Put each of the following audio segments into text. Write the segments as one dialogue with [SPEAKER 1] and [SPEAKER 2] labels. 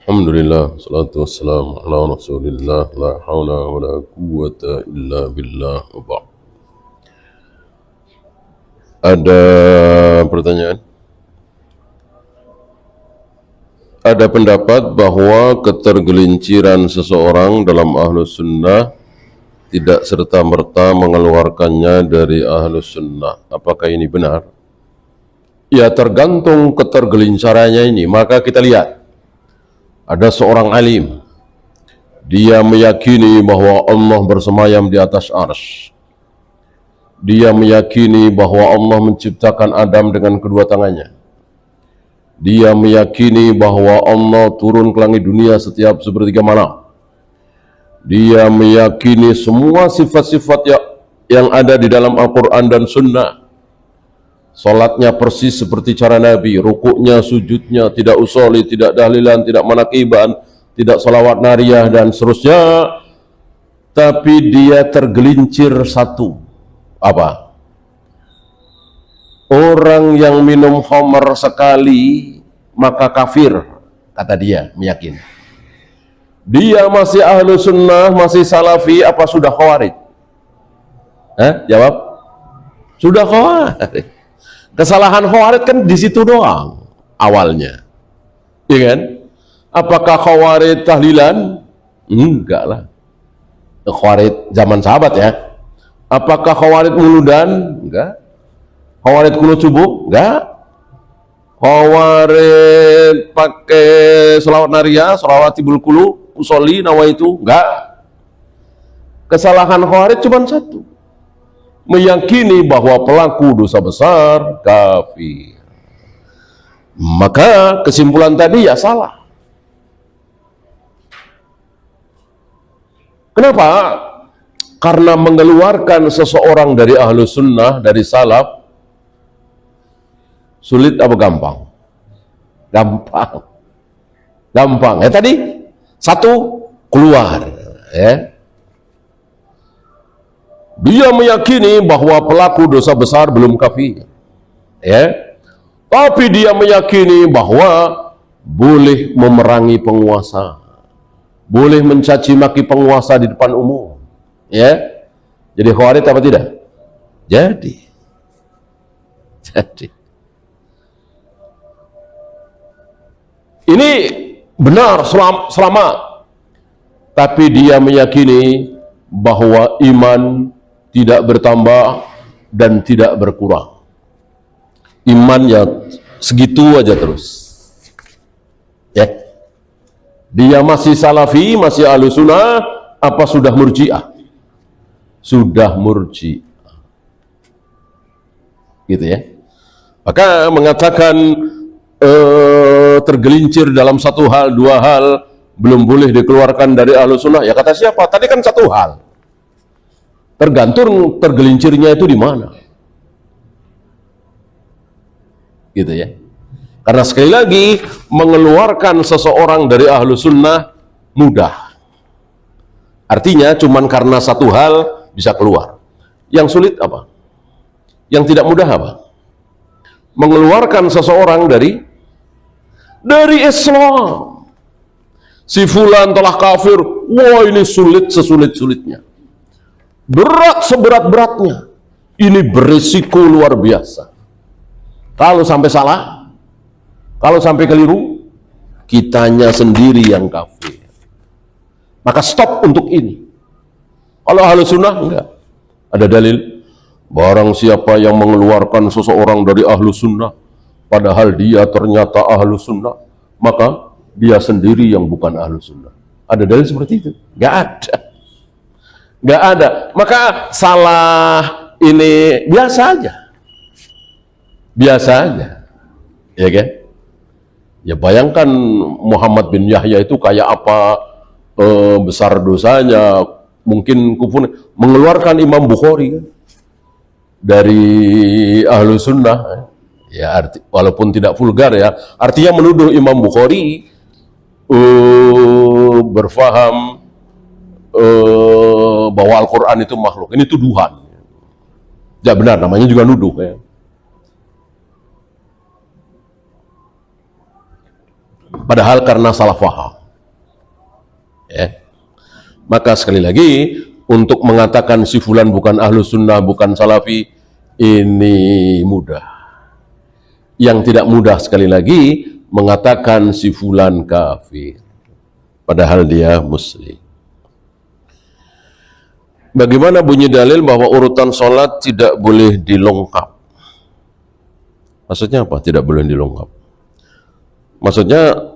[SPEAKER 1] Alhamdulillah, salatu wassalamu ala rasulillah, la hawla wa la quwwata illa billah wa ba'd. Ada pertanyaan? Ada pendapat bahwa ketergelinciran seseorang dalam ahlus sunnah tidak serta-merta mengeluarkannya dari ahlus sunnah. Apakah ini benar? Ya, tergantung ketergelincarannya ini. Maka kita lihat, ada seorang alim, dia meyakini bahwa Allah bersemayam di atas arsy. Dia meyakini bahwa Allah menciptakan Adam dengan kedua tangannya. Dia meyakini bahwa Allah turun ke langit dunia setiap sepertiga malam. Dia meyakini semua sifat-sifat yang ada di dalam Al-Quran dan Sunnah. Salatnya persis seperti cara Nabi, rukuknya, sujudnya, tidak usoli, tidak dahlilan, tidak manakiban, tidak salawat nariyah dan seterusnya. Tapi dia tergelincir satu. Apa? Orang yang minum khamar sekali maka kafir, kata dia, meyakini. Dia masih ahlu sunnah, masih salafi, apa sudah khawarij? Jawab, sudah khawarij. Kesalahan khawarij kan di situ doang awalnya, iya kan? Apakah khawarij tahlilan? Enggak lah. Khawarij zaman sahabat ya. Apakah khawarij muludan? Enggak. Khawarij kunut subuh? Enggak. Khawarij pakai selawat nariyah, selawat tibul kulu, usoli, nawaitu? Enggak. Kesalahan khawarij cuma satu, meyakini bahwa pelaku dosa besar kafir. Maka kesimpulan tadi ya salah. Kenapa? Karena mengeluarkan seseorang dari ahlu sunnah, dari salaf, sulit apa gampang? Gampang. Gampang. Ya tadi satu keluar, ya. Dia meyakini bahwa pelaku dosa besar belum kafir, ya. Tapi dia meyakini bahwa boleh memerangi penguasa, boleh mencaci maki penguasa di depan umum, ya. Jadi khawarij apa tidak? Jadi. Ini benar, selamat. Tapi dia meyakini bahwa iman tidak bertambah dan tidak berkurang. Imannya segitu aja terus. Ya. Dia masih salafi, masih ahlu sunnah, apa sudah murji'ah? Sudah murji'ah. Gitu ya. Maka mengatakan tergelincir dalam satu hal, dua hal, belum boleh dikeluarkan dari ahlu sunnah. Ya kata siapa? Tadi kan satu hal. Tergantung tergelincirnya itu di mana, gitu ya. Karena sekali lagi mengeluarkan seseorang dari ahlu sunnah mudah. Artinya cuman karena satu hal bisa keluar. Yang sulit apa? Yang tidak mudah apa? Mengeluarkan seseorang dari Islam. Si fulan telah kafir, wah ini sulit sesulit-sulitnya, berat seberat-beratnya, ini berisiko luar biasa. Kalau sampai salah, kalau sampai keliru, kitanya sendiri yang kafir. Maka stop untuk ini. Kalau ahlu sunnah enggak, ada dalil, barang siapa yang mengeluarkan seseorang dari ahlu sunnah padahal dia ternyata ahlu sunnah, maka dia sendiri yang bukan ahlu sunnah. Ada dalil seperti itu? Enggak ada. Nggak ada. Maka salah ini biasa aja, ya kan? Ya bayangkan Muhammad bin Yahya itu kayak apa besar dosanya, mungkin kufur, mengeluarkan Imam Bukhari kan dari ahlu sunnah. Ya walaupun tidak vulgar ya, artinya menuduh Imam Bukhari berfaham bahwa Al-Quran itu makhluk. Ini tuduhan. Ya benar, namanya juga nuduh ya. Padahal karena salah faham. Ya. Maka sekali lagi, untuk mengatakan si fulan bukan ahlus sunnah, bukan salafi, ini mudah. Yang tidak mudah sekali lagi, mengatakan si fulan kafir. Padahal dia muslim. Bagaimana bunyi dalil bahwa urutan sholat tidak boleh dilengkap? Maksudnya apa? Tidak boleh dilengkap. Maksudnya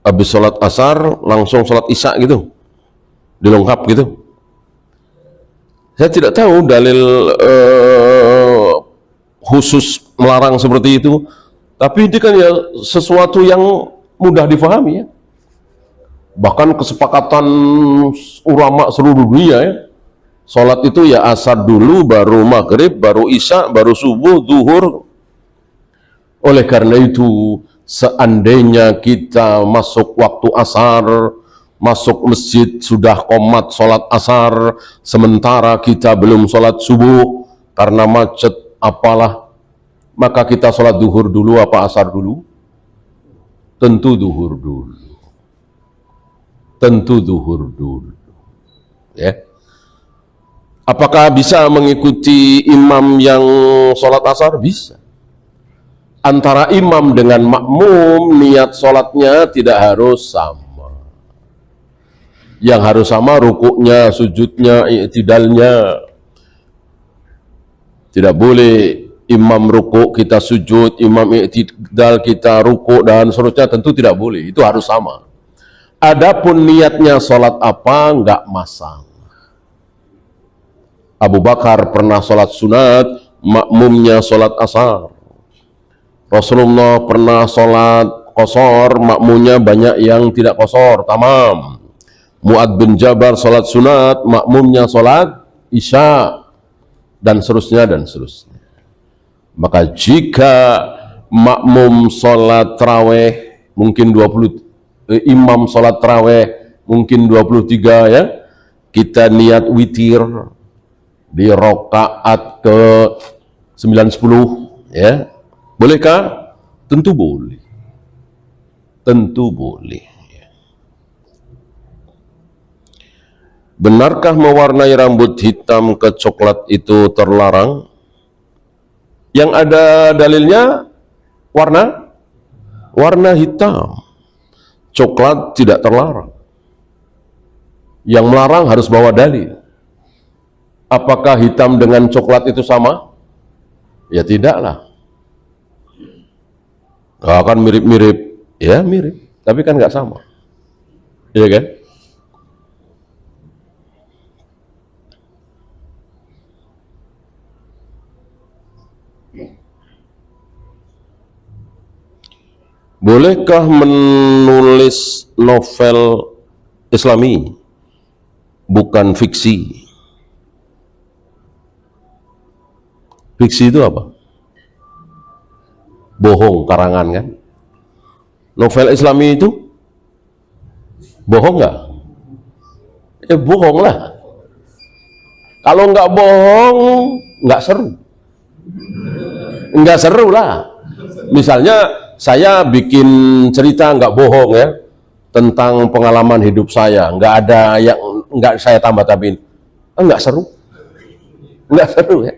[SPEAKER 1] habis sholat asar langsung sholat isya gitu, dilengkap gitu. Saya tidak tahu dalil khusus melarang seperti itu, tapi ini kan ya sesuatu yang mudah difahami ya. Bahkan kesepakatan ulama seluruh dunia ya, sholat itu ya asar dulu, baru maghrib, baru isya, baru subuh, zuhur. Oleh karena itu, seandainya kita masuk waktu asar, masuk masjid sudah qomat sholat asar, sementara kita belum sholat subuh karena macet apalah, maka kita sholat zuhur dulu apa asar dulu? Tentu zuhur dulu. Tentu zuhur dulu. Ya. Apakah bisa mengikuti imam yang sholat asar? Bisa. Antara imam dengan makmum, niat sholatnya tidak harus sama. Yang harus sama rukuknya, sujudnya, i'tidalnya. Tidak boleh imam rukuk kita sujud, imam i'tidal kita rukuk dan seterusnya, tentu tidak boleh. Itu harus sama. Adapun niatnya sholat apa, enggak masalah. Abu Bakar pernah sholat sunat, makmumnya sholat asar. Rasulullah pernah sholat qasar, makmumnya banyak yang tidak qasar, tamam. Mu'ad bin Jabal sholat sunat, makmumnya sholat isya, dan seterusnya dan seterusnya. Maka jika makmum sholat taraweh mungkin 20, imam sholat taraweh mungkin 23 ya, kita niat witir di rakaat ke 9-10 ya, bolehkah? Tentu boleh. Tentu boleh. Benarkah mewarnai rambut hitam ke coklat itu terlarang? Yang ada dalilnya warna hitam. Coklat tidak terlarang. Yang melarang harus bawa dalil. Apakah hitam dengan coklat itu sama? Ya tidaklah. Akan mirip-mirip, ya mirip, tapi kan nggak sama, iya kan? Bolehkah menulis novel Islami, bukan fiksi? Fiksi itu apa? Bohong, karangan kan? Novel Islami itu bohong nggak? Ya bohong lah. Kalau nggak bohong, nggak seru. Nggak seru lah. Misalnya saya bikin cerita nggak bohong ya, tentang pengalaman hidup saya, nggak ada yang nggak saya tambah-tambahin, nggak seru. Nggak seru ya.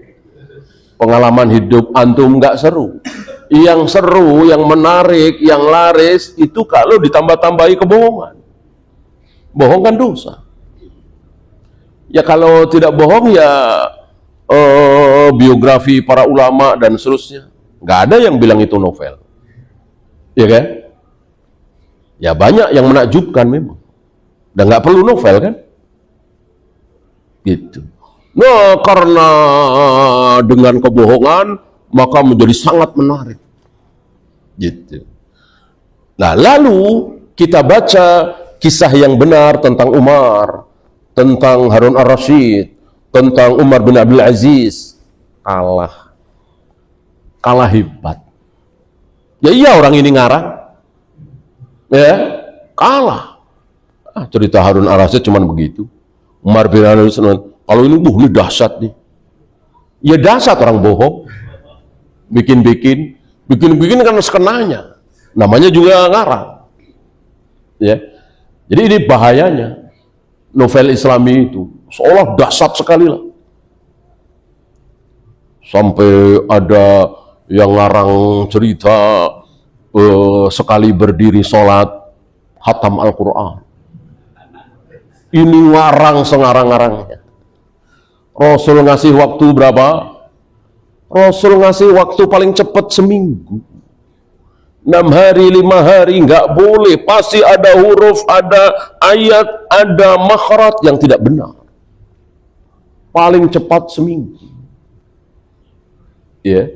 [SPEAKER 1] Pengalaman hidup antum nggak seru. Yang seru, yang menarik, yang laris itu kalau ditambah-tambahi kebohongan. Bohong kan dosa. Ya kalau tidak bohong ya biografi para ulama dan seterusnya. Nggak ada yang bilang itu novel. Ya kan? Ya banyak yang menakjubkan memang. Dan nggak perlu novel kan? Gitu. Nah, karena dengan kebohongan maka menjadi sangat menarik. Gitu. Nah, lalu kita baca kisah yang benar tentang Umar, tentang Harun ar-Rasyid, tentang Umar bin Abdul Aziz. Kalah hebat. Ya iya orang ini ngarang. Ya, kalah. Cerita Harun ar-Rasyid cuman begitu. Umar bin Abdul Aziz, kalau ini dahsyat nih. Ya dahsyat orang bohong. Bikin-bikin karena sekenanya. Namanya juga ngarang. Ya. Jadi ini bahayanya novel Islami itu, seolah dahsyat sekali lah. Sampai ada yang ngarang cerita sekali berdiri sholat hatam Al-Quran. Ini ngarang sengarang-ngarangnya. Rasul ngasih waktu berapa? Rasul ngasih waktu paling cepat seminggu. 6 hari, 5 hari, nggak boleh. Pasti ada huruf, ada ayat, ada makhraj yang tidak benar. Paling cepat seminggu. Ya,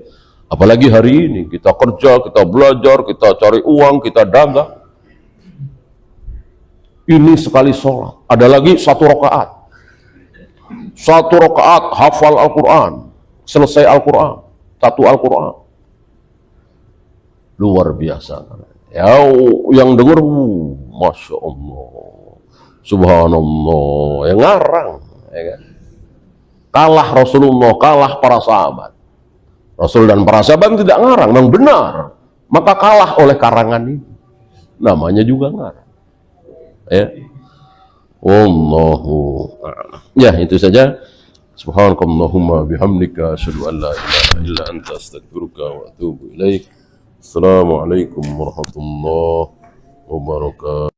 [SPEAKER 1] apalagi hari ini kita kerja, kita belajar, kita cari uang, kita dagang. Ini sekali sholat. Ada lagi 1 rakaat. 1 rakaat hafal Al-Quran, selesai Al-Quran, 1 Al-Quran. Luar biasa. Ya, yang dengar, Masya Allah, Subhanallah, yang ngarang. Ya kan? Kalah Rasulullah, kalah para sahabat. Rasul dan para sahabat tidak ngarang, memang benar. Maka kalah oleh karangan ini. Namanya juga ngarang. Ya. Wallahu a'lam. Ya, itu saja. Subhanakallahumma bihamdika asyhadu an la ilaha illa anta astaghfiruka wa atubu ilaik. Assalamualaikum warahmatullahi wabarakatuh.